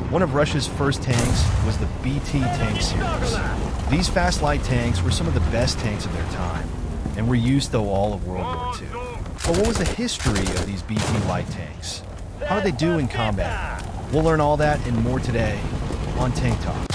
One of Russia's first tanks was the BT tank series. These fast light tanks were some of the best tanks of their time, and were used through all of World War II. But what was the history of these BT light tanks? How did they do in combat? We'll learn all that and more today on Tank Talks.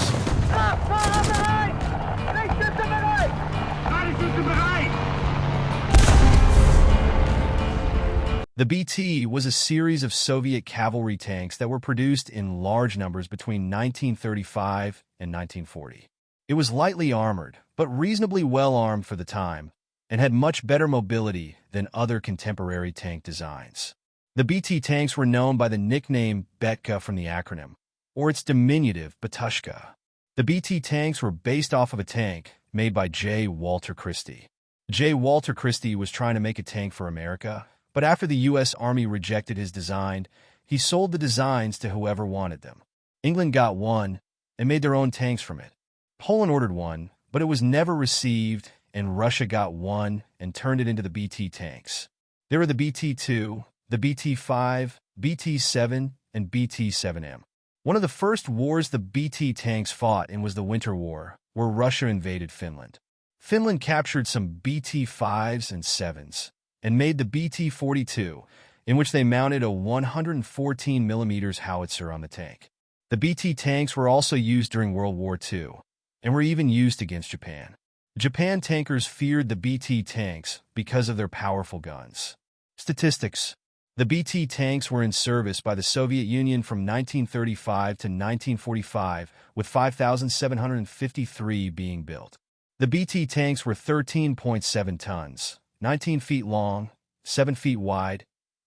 The BT was a series of Soviet cavalry tanks that were produced in large numbers between 1935 and 1940. It was lightly armored, but reasonably well armed for the time, and had much better mobility than other contemporary tank designs. The BT tanks were known by the nickname Betka from the acronym, or its diminutive Batushka. The BT tanks were based off of a tank made by J. Walter Christie. J. Walter Christie was trying to make a tank for America, but after the U.S. Army rejected his design, he sold the designs to whoever wanted them. England got one and made their own tanks from it. Poland ordered one, but it was never received, and Russia got one and turned it into the BT tanks. There were the BT-2, the BT-5, BT-7, and BT-7M. One of the first wars the BT tanks fought in was the Winter War, where Russia invaded Finland. Finland captured some BT-5s and 7s, and made the BT-42, in which they mounted a 114mm howitzer on the tank. The BT tanks were also used during World War II, and were even used against Japan. Japan tankers feared the BT tanks because of their powerful guns. Statistics. The BT tanks were in service by the Soviet Union from 1935 to 1945, with 5,753 being built. The BT tanks were 13.7 tons, 19 feet long, 7 feet wide,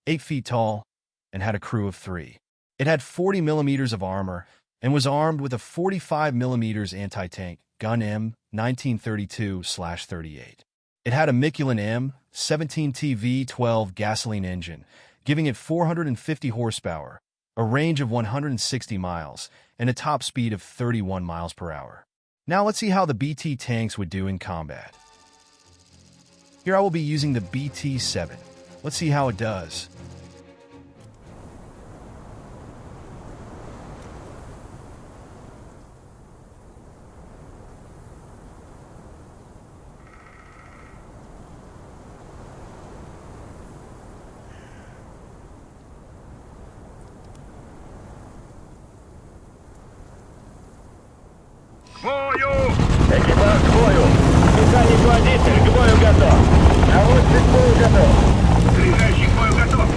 8 feet tall, and had a crew of 3. It had 40 millimeters of armor and was armed with a 45 millimeters anti-tank gun M1932/38. It had a Mikulin M17T V12 gasoline engine, giving it 450 horsepower, a range of 160 miles, and a top speed of 31 miles per hour. Now let's see how the BT tanks would do in combat. Here I will be using the BT-7. Let's see how it does. Экипаж к бою! Механик-водитель к бою готов! Наводчик к бою готов! Ближайший к бою готов!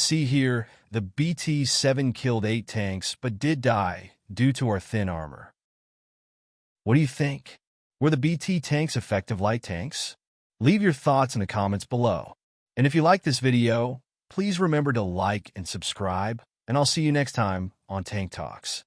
see here, the BT-7 killed 8 tanks but did die due to our thin armor. What do you think? Were the BT tanks effective light tanks? Leave your thoughts in the comments below. And if you like this video, please remember to like and subscribe, and I'll see you next time on Tank Talks.